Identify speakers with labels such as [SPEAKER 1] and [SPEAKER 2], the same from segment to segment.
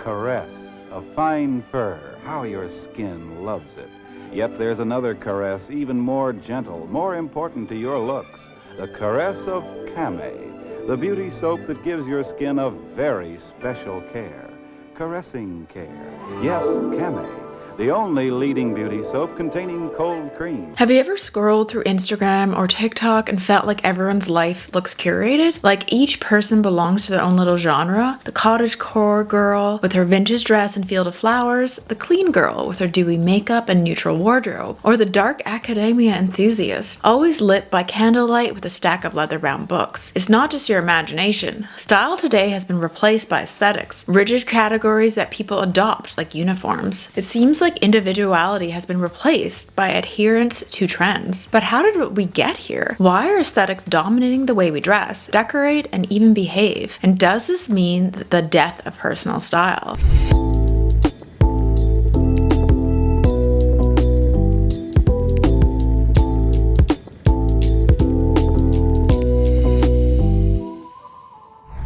[SPEAKER 1] caress, a fine fur, how your skin loves it. Yet there's another caress even more gentle, more important to your looks, the caress of Camay, the beauty soap that gives your skin a very special care. Caressing care. Yes, Camay, the only leading beauty soap containing cold cream.
[SPEAKER 2] Have you ever scrolled through Instagram or TikTok and felt like everyone's life looks curated? Like each person belongs to their own little genre? The cottagecore girl with her vintage dress and field of flowers, the clean girl with her dewy makeup and neutral wardrobe, or the dark academia enthusiast, always lit by candlelight with a stack of leather-bound books. It's not just your imagination. Style today has been replaced by aesthetics, rigid categories that people adopt like uniforms. It seems like individuality has been replaced by adherence to trends. But how did we get here? Why are aesthetics dominating the way we dress, decorate, and even behave? And does this mean the death of personal style?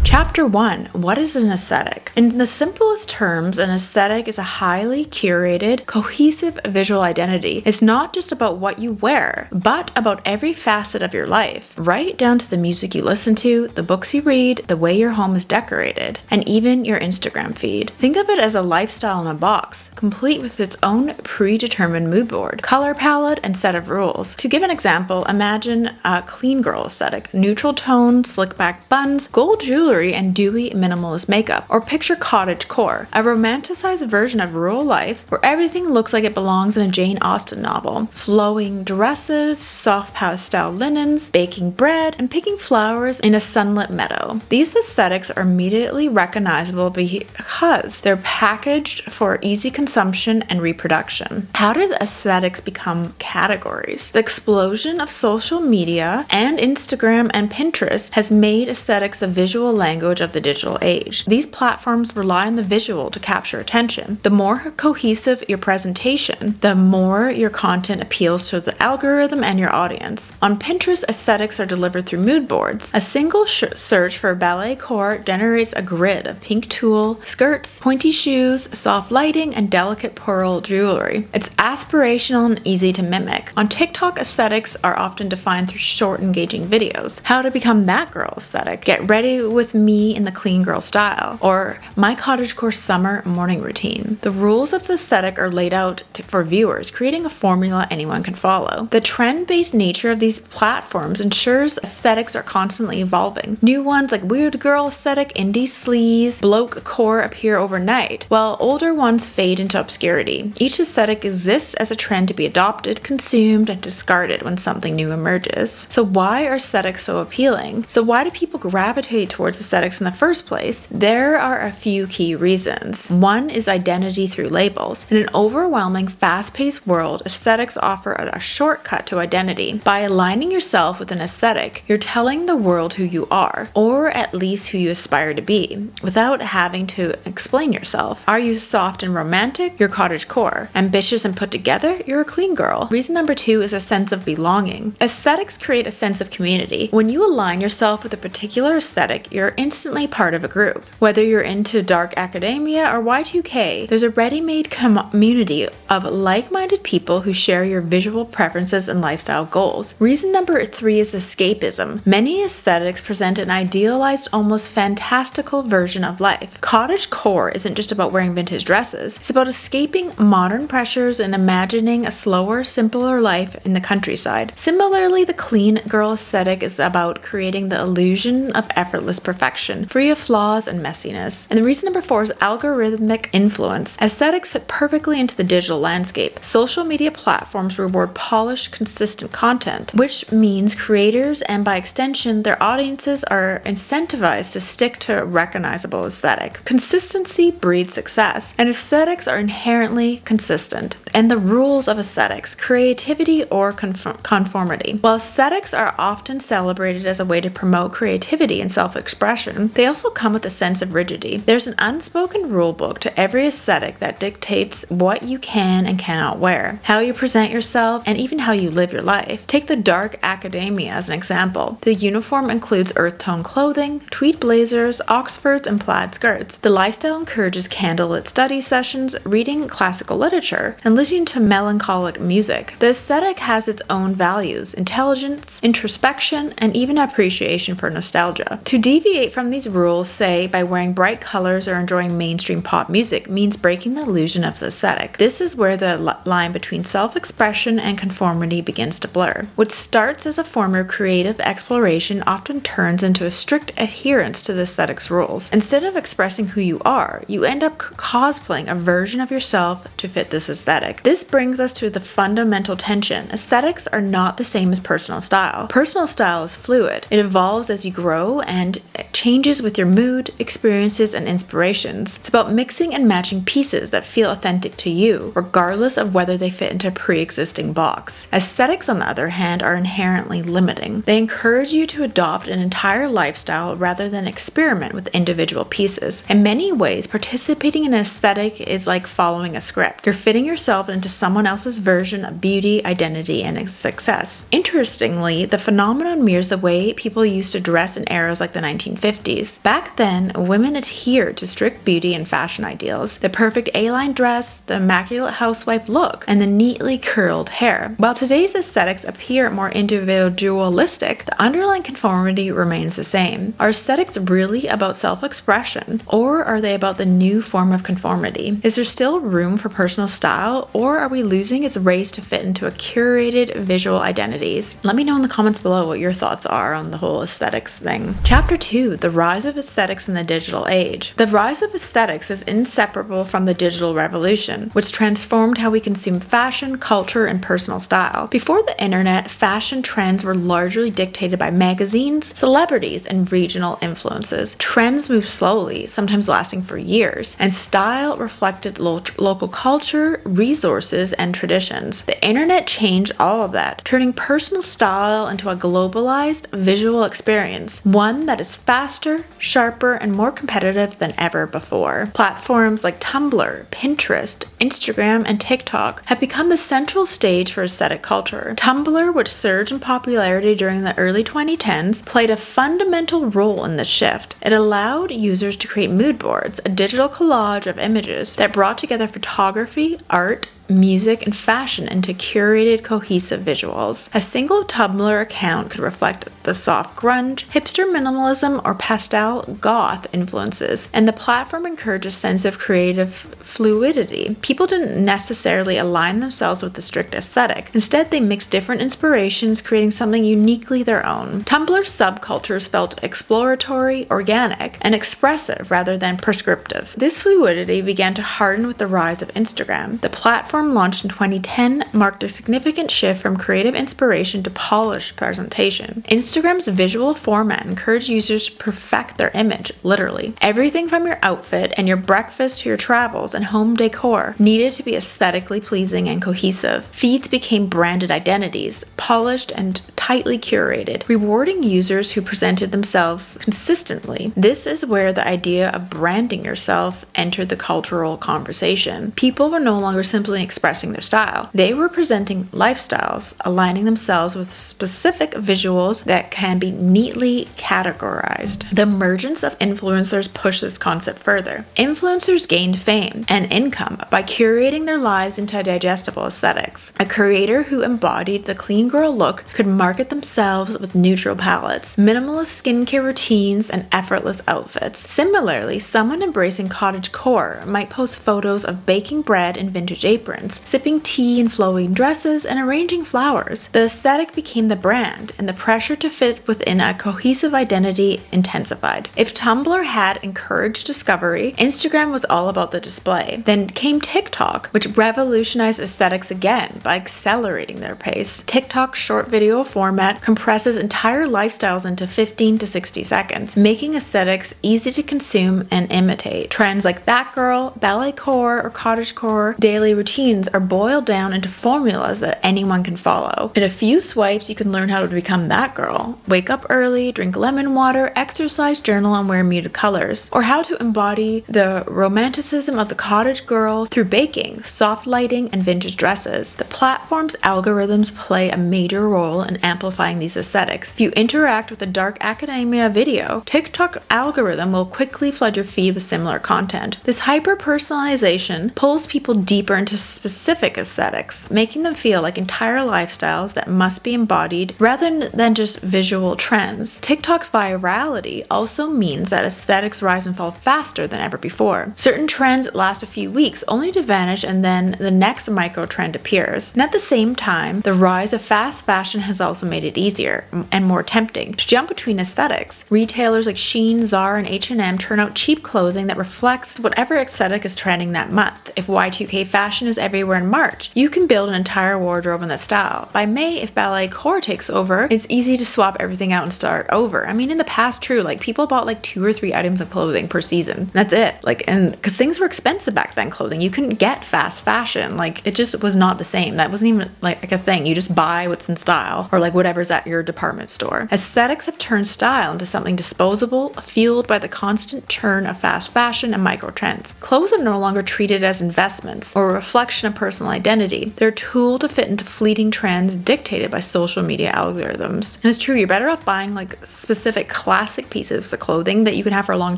[SPEAKER 2] Chapter 1. What is an aesthetic? In the simplest terms, an aesthetic is a highly curated, cohesive visual identity. It's not just about what you wear, but about every facet of your life, right down to the music you listen to, the books you read, the way your home is decorated, and even your Instagram feed. Think of it as a lifestyle in a box, complete with its own predetermined mood board, color palette, and set of rules. To give an example, imagine a clean girl aesthetic, neutral tone, slick back buns, gold jewelry, and dewy minimalist makeup. Or picture cottagecore, a romanticized version of rural life where everything looks like it belongs in a Jane Austen novel. Flowing dresses, soft pastel linens, baking bread, and picking flowers in a sunlit meadow. These aesthetics are immediately recognizable because they're packaged for easy consumption and reproduction. How did aesthetics become categories? The explosion of social media and Instagram and Pinterest has made aesthetics a visual language of the digital age. These platforms rely on the visual to capture attention. The more cohesive your presentation, the more your content appeals to the algorithm and your audience. On Pinterest, aesthetics are delivered through mood boards. A single search for ballet core generates a grid of pink tulle, skirts, pointy shoes, soft lighting, and delicate pearl jewelry. It's aspirational and easy to mimic. On TikTok, aesthetics are often defined through short, engaging videos. How to become that girl aesthetic. Get ready with me in the clean girl style, or my cottagecore summer morning routine. The rules of the aesthetic are laid out for viewers, creating a formula anyone can follow. The trend-based nature of these platforms ensures aesthetics are constantly evolving. New ones like weird girl aesthetic, indie sleaze, bloke core appear overnight, while older ones fade into obscurity. Each aesthetic exists as a trend to be adopted, consumed, and discarded when something new emerges. So why are aesthetics so appealing? So why do people gravitate towards aesthetics in the first place? There are a few key reasons. One is identity through labels. In an overwhelming, fast-paced world, aesthetics offer a shortcut to identity. By aligning yourself with an aesthetic, you're telling the world who you are, or at least who you aspire to be, without having to explain yourself. Are you soft and romantic? You're cottagecore. Ambitious and put together? You're a clean girl. Reason number 2 is a sense of belonging. Aesthetics create a sense of community. When you align yourself with a particular aesthetic, you're instantly part of a group. Whether you're into dark academia or Y2K, there's a ready-made community of like-minded people who share your visual preferences and lifestyle goals. Reason number 3 is escapism. Many aesthetics present an idealized, almost fantastical version of life. Cottagecore isn't just about wearing vintage dresses. It's about escaping modern pressures and imagining a slower, simpler life in the countryside. Similarly, the clean girl aesthetic is about creating the illusion of effortless perfection, free of flaws and messiness. And the reason number 4 is algorithmic influence. Aesthetics fit perfectly into the digital landscape. Social media platforms reward polished, consistent content, which means creators and by extension their audiences are incentivized to stick to a recognizable aesthetic. Consistency breeds success, and aesthetics are inherently consistent. And the rules of aesthetics, creativity or conformity. While aesthetics are often celebrated as a way to promote creativity and self-expression, fashion, they also come with a sense of rigidity. There's an unspoken rule book to every aesthetic that dictates what you can and cannot wear, how you present yourself, and even how you live your life. Take the dark academia as an example. The uniform includes earth tone clothing, tweed blazers, oxfords, and plaid skirts. The lifestyle encourages candlelit study sessions, reading classical literature, and listening to melancholic music. The aesthetic has its own values, intelligence, introspection, and even appreciation for nostalgia. To deviate from these rules, say by wearing bright colors or enjoying mainstream pop music, means breaking the illusion of the aesthetic. This is where the line between self-expression and conformity begins to blur. What starts as a form of creative exploration often turns into a strict adherence to the aesthetic's rules. Instead of expressing who you are, you end up cosplaying a version of yourself to fit this aesthetic. This brings us to the fundamental tension. Aesthetics are not the same as personal style. Personal style is fluid. It evolves as you grow and changes with your mood, experiences, and inspirations. It's about mixing and matching pieces that feel authentic to you, regardless of whether they fit into a pre-existing box. Aesthetics, on the other hand, are inherently limiting. They encourage you to adopt an entire lifestyle rather than experiment with individual pieces. In many ways, participating in an aesthetic is like following a script. You're fitting yourself into someone else's version of beauty, identity, and success. Interestingly, the phenomenon mirrors the way people used to dress in eras like the 1950s. Back then, women adhered to strict beauty and fashion ideals: the perfect A-line dress, the immaculate housewife look, and the neatly curled hair. While today's aesthetics appear more individualistic, the underlying conformity remains the same. Are aesthetics really about self-expression, or are they about the new form of conformity? Is there still room for personal style, or are we losing its race to fit into a curated visual identities? Let me know in the comments below what your thoughts are on the whole aesthetics thing. Chapter 2: The Rise of Aesthetics in the Digital Age. The rise of aesthetics is inseparable from the digital revolution, which transformed how we consume fashion, culture, and personal style. Before the internet, fashion trends were largely dictated by magazines, celebrities, and regional influences. Trends moved slowly, sometimes lasting for years, and style reflected local culture, resources, and traditions. The internet changed all of that, turning personal style into a globalized visual experience, one that is faster, sharper, and more competitive than ever before. Platforms like Tumblr, Pinterest, Instagram, and TikTok have become the central stage for aesthetic culture. Tumblr, which surged in popularity during the early 2010s, played a fundamental role in this shift. It allowed users to create mood boards, a digital collage of images that brought together photography, art, music, and fashion into curated, cohesive visuals. A single Tumblr account could reflect the soft grunge, hipster minimalism, or pastel goth influences, and the platform encouraged a sense of creative fluidity. People didn't necessarily align themselves with the strict aesthetic. Instead, they mixed different inspirations, creating something uniquely their own. Tumblr's subcultures felt exploratory, organic, and expressive rather than prescriptive. This fluidity began to harden with the rise of Instagram. The platform, launched in 2010, marked a significant shift from creative inspiration to polished presentation. Instagram's visual format encouraged users to perfect their image, literally. Everything from your outfit and your breakfast to your travels and home decor needed to be aesthetically pleasing and cohesive. Feeds became branded identities, polished and tightly curated, rewarding users who presented themselves consistently. This is where the idea of branding yourself entered the cultural conversation. People were no longer simply expressing their style. They were presenting lifestyles, aligning themselves with specific visuals that can be neatly categorized. The emergence of influencers pushed this concept further. Influencers gained fame and income by curating their lives into digestible aesthetics. A creator who embodied the clean girl look could market themselves with neutral palettes, minimalist skincare routines, and effortless outfits. Similarly, someone embracing cottagecore might post photos of baking bread in vintage aprons, sipping tea in flowing dresses, and arranging flowers. The aesthetic became the brand, and the pressure to fit within a cohesive identity intensified. If Tumblr had encouraged discovery, Instagram was all about the display. Then came TikTok, which revolutionized aesthetics again by accelerating their pace. TikTok's short video format format compresses entire lifestyles into 15 to 60 seconds, making aesthetics easy to consume and imitate. Trends like that girl, balletcore, or cottagecore daily routines are boiled down into formulas that anyone can follow. In a few swipes, you can learn how to become that girl. Wake up early, drink lemon water, exercise, journal, and wear muted colors. Or how to embody the romanticism of the cottage girl through baking, soft lighting, and vintage dresses. The platform's algorithms play a major role in amplifying these aesthetics. If you interact with a dark academia video, TikTok algorithm will quickly flood your feed with similar content. This hyper-personalization pulls people deeper into specific aesthetics, making them feel like entire lifestyles that must be embodied rather than just visual trends. TikTok's virality also means that aesthetics rise and fall faster than ever before. Certain trends last a few weeks only to vanish, and then the next micro trend appears. And at the same time, the rise of fast fashion has also made it easier and more tempting to jump between aesthetics. Retailers like Shein, Zara, and H&M turn out cheap clothing that reflects whatever aesthetic is trending that month. If Y2K fashion is everywhere in March, you can build an entire wardrobe in that style. By May, if balletcore takes over, it's easy to swap everything out and start over. I mean, in the past, true, like people bought like 2 or 3 items of clothing per season. That's it. And because things were expensive back then, clothing, you couldn't get fast fashion. It just was not the same. That wasn't even like a thing. You just buy what's in style or whatever's at your department store. Aesthetics have turned style into something disposable, fueled by the constant churn of fast fashion and micro trends. Clothes are no longer treated as investments or a reflection of personal identity. They're a tool to fit into fleeting trends dictated by social media algorithms. And it's true, you're better off buying specific classic pieces of clothing that you can have for a long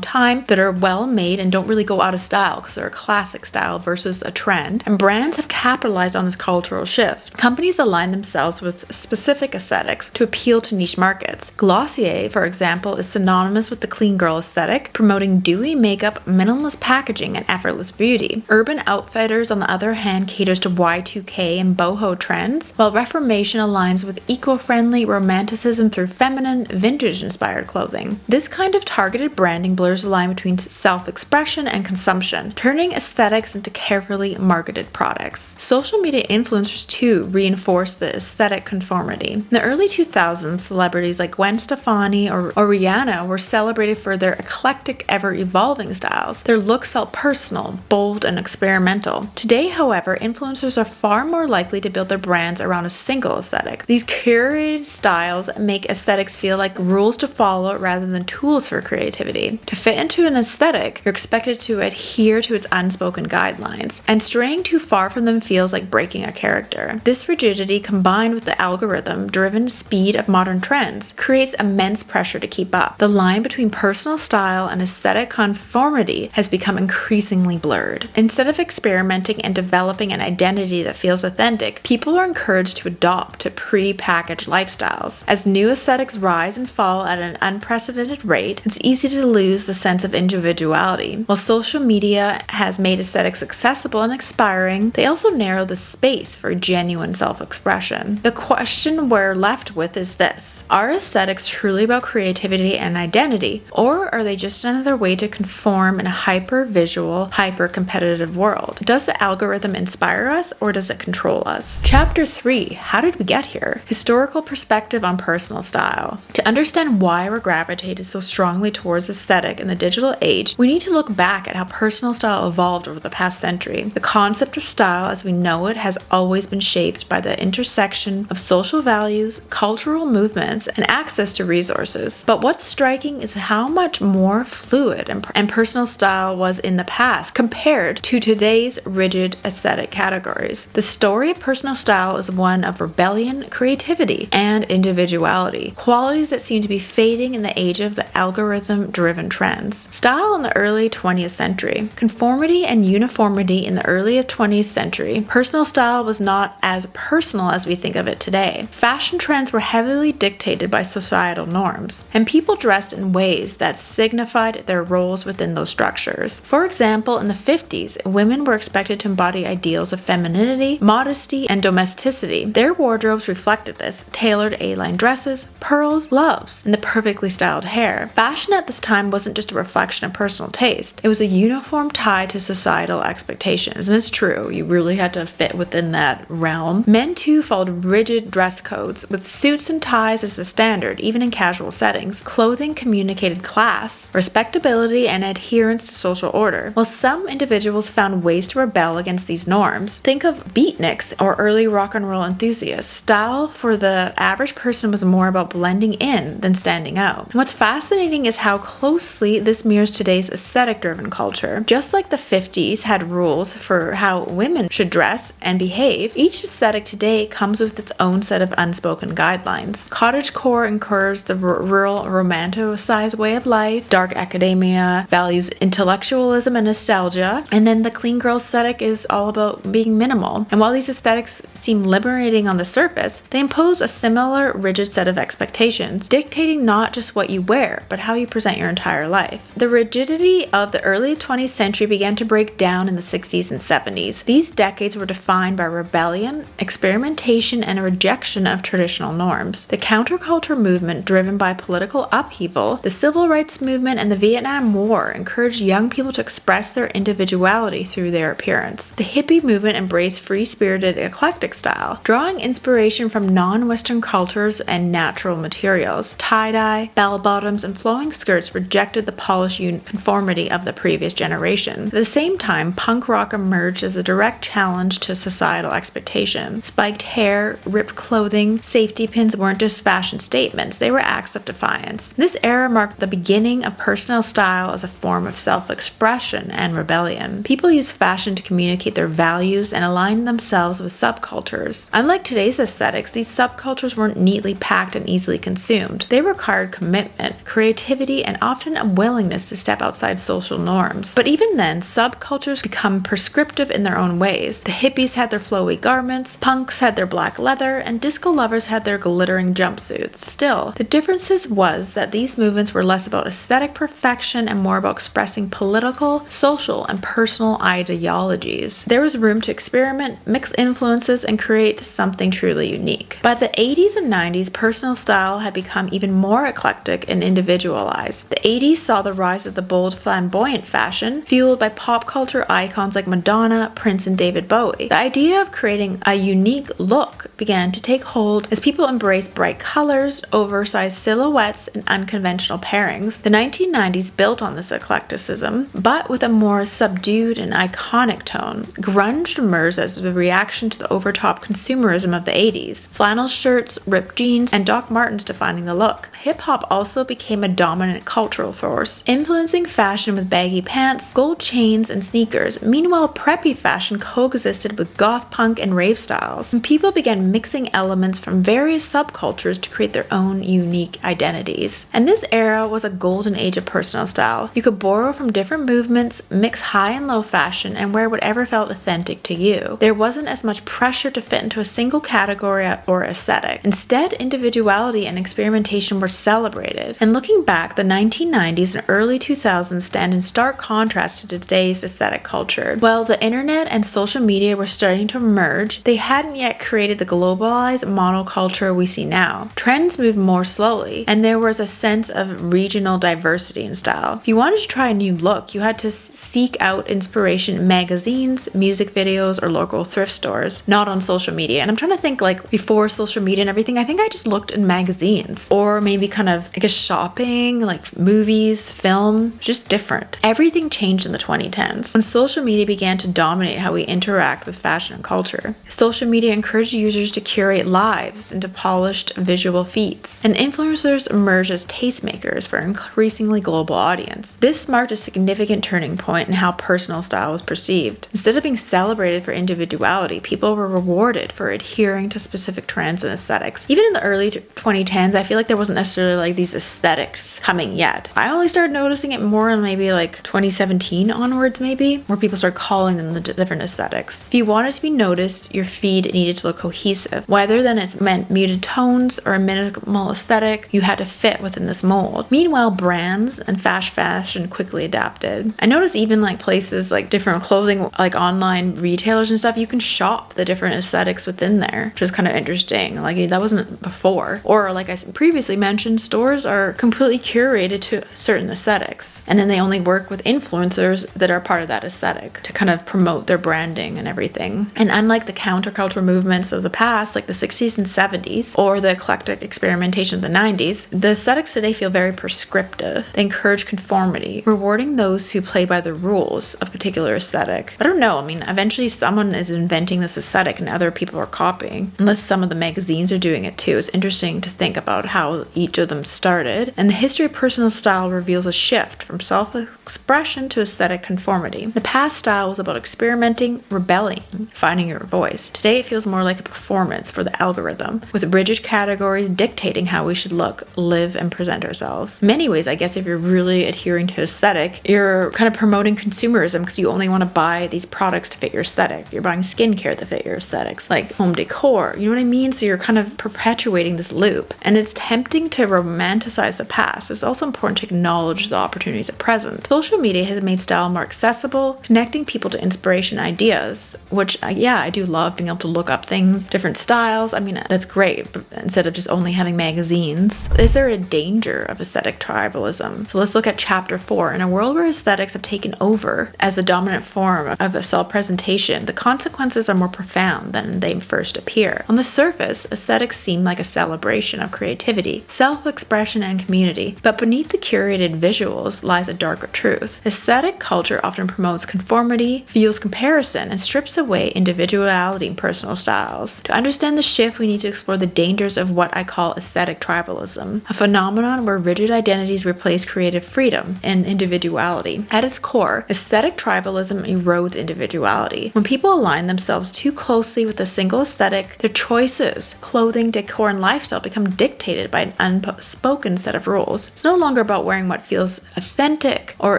[SPEAKER 2] time that are well made and don't really go out of style because they're a classic style versus a trend. And brands have capitalized on this cultural shift. Companies align themselves with specific aesthetics to appeal to niche markets. Glossier, for example, is synonymous with the clean girl aesthetic, promoting dewy makeup, minimalist packaging, and effortless beauty. Urban Outfitters, on the other hand, caters to Y2K and boho trends, while Reformation aligns with eco-friendly romanticism through feminine, vintage-inspired clothing. This kind of targeted branding blurs the line between self-expression and consumption, turning aesthetics into carefully marketed products. Social media influencers, too, reinforce the aesthetic conformity. In the early 2000s, celebrities like Gwen Stefani or Rihanna were celebrated for their eclectic, ever-evolving styles. Their looks felt personal, bold, and experimental. Today, however, influencers are far more likely to build their brands around a single aesthetic. These curated styles make aesthetics feel like rules to follow rather than tools for creativity. To fit into an aesthetic, you're expected to adhere to its unspoken guidelines, and straying too far from them feels like breaking a character. This rigidity, combined with the algorithm-driven speed of modern trends, creates immense pressure to keep up. The line between personal style and aesthetic conformity has become increasingly blurred. Instead of experimenting and developing an identity that feels authentic, people are encouraged to adopt to pre-packaged lifestyles. As new aesthetics rise and fall at an unprecedented rate, it's easy to lose the sense of individuality. While social media has made aesthetics accessible and inspiring, they also narrow the space for genuine self-expression. The question we're left with is this: are aesthetics truly about creativity and identity, or are they just another way to conform in a hyper-visual, hyper-competitive world? Does the algorithm inspire us, or does it control us? Chapter 3: How did we get here? Historical perspective on personal style. To understand why we're gravitated so strongly towards aesthetic in the digital age, we need to look back at how personal style evolved over the past century. The concept of style as we know it has always been shaped by the intersection of social values, cultural movements, and access to resources. But what's striking is how much more fluid and personal style was in the past compared to today's rigid aesthetic categories. The story of personal style is one of rebellion, creativity, and individuality, qualities that seem to be fading in the age of the algorithm-driven trends. Style in the early 20th century. Conformity and uniformity in the early 20th century. Personal style was not as personal as we think of it today. Fashion trends were heavily dictated by societal norms, and people dressed in ways that signified their roles within those structures. For example, in the 50s, women were expected to embody ideals of femininity, modesty, and domesticity. Their wardrobes reflected this: tailored A-line dresses, pearls, loves, and the perfectly styled hair. Fashion at this time wasn't just a reflection of personal taste. It was a uniform tied to societal expectations, and it's true, you really had to fit within that realm. Men too followed rigid dress codes codes, with suits and ties as the standard, even in casual settings. Clothing communicated class, respectability, and adherence to social order. While some individuals found ways to rebel against these norms, think of beatniks or early rock and roll enthusiasts. Style for the average person was more about blending in than standing out. And what's fascinating is how closely this mirrors today's aesthetic-driven culture. Just like the 50s had rules for how women should dress and behave, each aesthetic today comes with its own set of unspoken guidelines. Cottagecore encourages the rural romanticized way of life, dark academia values intellectualism and nostalgia, and then the clean girl aesthetic is all about being minimal. And while these aesthetics seem liberating on the surface, they impose a similar rigid set of expectations, dictating not just what you wear, but how you present your entire life. The rigidity of the early 20th century began to break down in the 60s and 70s. These decades were defined by rebellion, experimentation, and a rejection of traditional norms. The counterculture movement, driven by political upheaval, the civil rights movement, and the Vietnam War encouraged young people to express their individuality through their appearance. The hippie movement embraced free-spirited eclectic style, drawing inspiration from non-Western cultures and natural materials. Tie-dye, bell-bottoms, and flowing skirts rejected the polished conformity of the previous generation. At the same time, punk rock emerged as a direct challenge to societal expectation. Spiked hair, ripped clothing, safety pins weren't just fashion statements, they were acts of defiance. This era marked the beginning of personal style as a form of self-expression and rebellion. People used fashion to communicate their values and align themselves with subcultures. Unlike today's aesthetics, these subcultures weren't neatly packed and easily consumed. They required commitment, creativity, and often a willingness to step outside social norms. But even then, subcultures become prescriptive in their own ways. The hippies had their flowy garments, punks had their black leather, and disco lovers had their glittering jumpsuits. Still, the differences was that these movements were less about aesthetic perfection and more about expressing political, social, and personal ideologies. There was room to experiment, mix influences, and create something truly unique. By the 80s and 90s, personal style had become even more eclectic and individualized. The 80s saw the rise of the bold, flamboyant fashion, fueled by pop culture icons like Madonna, Prince, and David Bowie. The idea of creating a unique look began to take hold as people embraced bright colors, oversized silhouettes, and unconventional pairings. The 1990s built on this eclecticism, but with a more subdued and iconic tone. Grunge emerged as the reaction to the overtop consumerism of the 80s. Flannel shirts, ripped jeans, and Doc Martens defining the look. Hip-hop also became a dominant cultural force, influencing fashion with baggy pants, gold chains, and sneakers. Meanwhile, preppy fashion coexisted with goth punk and rave styles, and people began mixing elements from various subcultures to create their own unique identities. And this era was a golden age of personal style. You could borrow from different movements, mix high and low fashion, and wear whatever felt authentic to you. There wasn't as much pressure to fit into a single category or aesthetic. Instead, individuality and experimentation were celebrated. And looking back, the 1990s and early 2000s stand in stark contrast to today's aesthetic culture. While the internet and social media were starting to emerge, they hadn't yet created the globalized monoculture we see now. Trends moved more slowly, and there was a sense of regional diversity in style. If you wanted to try a new look, you had to seek out inspiration in magazines, music videos, or local thrift stores, not on social media. And I'm trying to think, like, before social media and everything, I think I just looked in magazines, or maybe kind of, I guess, shopping, like movies, film, just different. Everything changed in the 2010s when social media began to dominate how we interact with fashion and culture. Social media encouraged users to curate lives into polished visual feeds, and influencers emerged as tastemakers for an increasingly global audience. This marked a significant turning point in how personal style was perceived. Instead of being celebrated for individuality, people were rewarded for adhering to specific trends and aesthetics. Even in the early 2010s, I feel like there wasn't necessarily like these aesthetics coming yet. I only started noticing it more in maybe like 2017 onwards, maybe, where people started calling them the different aesthetics. If you wanted to be noticed, your feed needed to look cohesive. Whether then it meant muted tones or a minimal aesthetic, you had to fit within this mold. Meanwhile, brands and fast fashion quickly adapted. I noticed even like places like different clothing, like online retailers and stuff, you can shop the different aesthetics within there, which is kind of interesting. Like that wasn't before. Or like I previously mentioned, stores are completely curated to certain aesthetics, and then they only work with influencers that are part of that aesthetic to kind of promote their branding and everything. And unlike the counterculture movements of the past, like the 60s and 70s, or the eclectic experimentation of the 90s, the aesthetics today feel very prescriptive. They encourage conformity, rewarding those who play by the rules of a particular aesthetic. I don't know, I mean, eventually someone is inventing this aesthetic and other people are copying, unless some of the magazines are doing it too. It's interesting to think about how each of them started, and the history of personal style reveals a shift from self-expression to aesthetic conformity. The past style was about experimenting, rebelling, finding your voice. Today it feels more like a performance for the algorithm, with rigid categories dictating how we should look, live, and present ourselves. In many ways, I guess if you're really adhering to aesthetic, you're kind of promoting consumerism because you only want to buy these products to fit your aesthetic. You're buying skincare to fit your aesthetics, like home decor, you know what I mean? So you're kind of perpetuating this loop, and it's tempting to romanticize the past. It's also important to acknowledge the opportunities at present. Social media has made style more accessible, connecting people to inspiration ideas, which, yeah, I do love being able to look up things, different styles. I mean, that's great, but instead of just only having magazines. Is there a danger of aesthetic tribalism? So let's look at chapter 4. In a world where aesthetics have taken over as the dominant form of a self-presentation, the consequences are more profound than they first appear. On the surface, aesthetics seem like a celebration of creativity, self-expression, and community, but beneath the curated visuals lies a darker truth. Aesthetic culture often promotes conformity, fuels comparison, and strips away individuality and personal styles. To understand the shift, we need to explore the dangers of what I call aesthetic tribalism, a phenomenon where rigid identities replace creative freedom and individuality. At its core, aesthetic tribalism erodes individuality. When people align themselves too closely with a single aesthetic, their choices, clothing, decor, and lifestyle become dictated by an unspoken set of rules. It's no longer about wearing what feels authentic or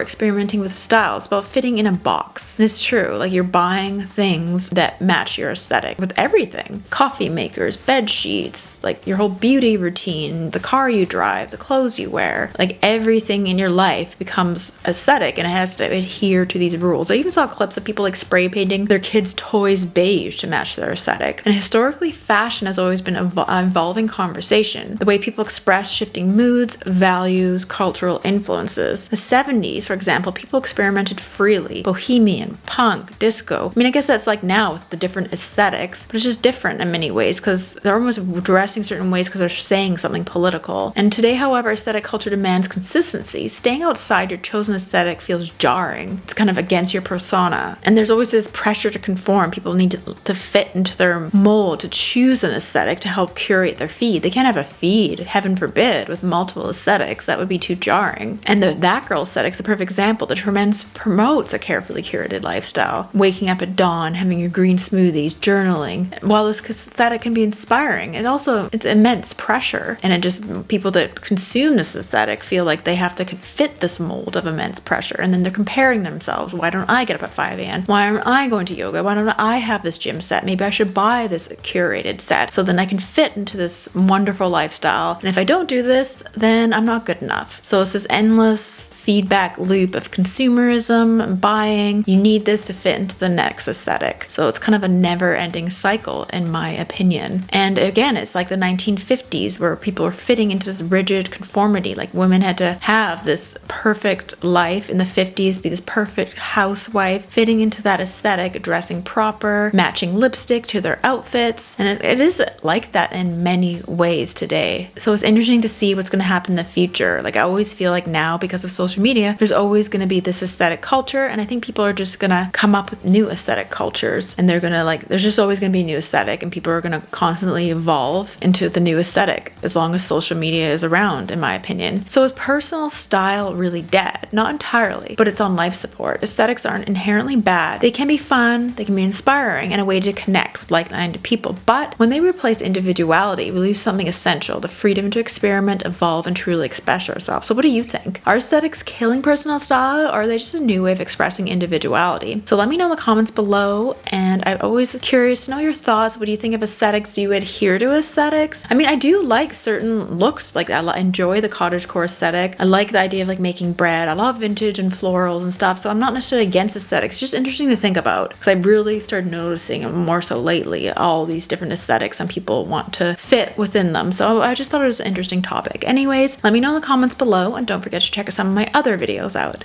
[SPEAKER 2] experimenting with style. It's about fitting in a box. And it's true, like you're buying things that match your aesthetic with everything. Coffee makers, bed sheets, like your whole beauty routine, the car you drive, the clothes you wear, like everything in your life becomes aesthetic and it has to adhere to these rules. I even saw clips of people like spray painting their kids' toys beige to match their aesthetic. And historically, fashion has always been an evolving conversation. The way people express shifting moods, values, cultural influences. The 70s, for example, people experimented freely. Bohemian, punk, disco. I mean, I guess that's like now with the different aesthetics, but it's just different in many ways because they're almost dressing certain ways because they're saying something political. And today, however, aesthetic culture demands consistency. Staying outside your chosen aesthetic feels jarring. It's kind of against your persona. And there's always this pressure to conform. People need to fit into their mold, to choose an aesthetic to help curate their feed. They can't have a feed, heaven forbid, with multiple aesthetics. That would be too jarring. And that girl aesthetic's a perfect example. The tremendous promotes a carefully curated lifestyle. Waking up at dawn, having your green smoothies, journaling. While this aesthetic can be inspiring, it's immense pressure. And it just, people that consume this aesthetic feel like they have to fit this mold of immense pressure. And then they're comparing themselves. Why don't I get up at 5 a.m.? Why aren't I going to yoga? Why don't I have this gym set? Maybe I should buy this curated set so then I can fit into this wonderful lifestyle. And if I don't do this, then I'm not good enough. So it's this endless feedback loop of consumerism, buying. You need this to fit into the next aesthetic. So it's kind of a never-ending cycle, in my opinion. And again, it's like the 1950s where people were fitting into this rigid conformity. Like women had to have this perfect life in the 50s, be this perfect housewife, fitting into that aesthetic, dressing proper, matching lipstick to their outfits. And it is like that in many ways today. So it's interesting to see what's going to happen in the future. Like I always feel like now, because of social media, there's always going to be this aesthetic culture, and I think people are just going to come up with new aesthetic cultures, and they're going to there's just always going to be a new aesthetic, and people are going to constantly evolve into the new aesthetic as long as social media is around, in my opinion. So is personal style really dead? Not entirely, but it's on life support. Aesthetics aren't inherently bad. They can be fun, they can be inspiring, and a way to connect with like-minded people, but when they replace individuality, we lose something essential, the freedom to experiment, evolve, and truly express ourselves. So what do you think? Are aesthetics killing personal personal style, or are they just a new way of expressing individuality? So let me know in the comments below, and I'm always curious to know your thoughts. What do you think of aesthetics? Do you adhere to aesthetics? I mean, I do like certain looks, like I enjoy the cottagecore aesthetic. I like the idea of like making bread. I love vintage and florals and stuff, so I'm not necessarily against aesthetics. It's just interesting to think about, because I really started noticing more so lately all these different aesthetics and people want to fit within them. So I just thought it was an interesting topic. Anyways, let me know in the comments below, and don't forget to check some of my other videos out.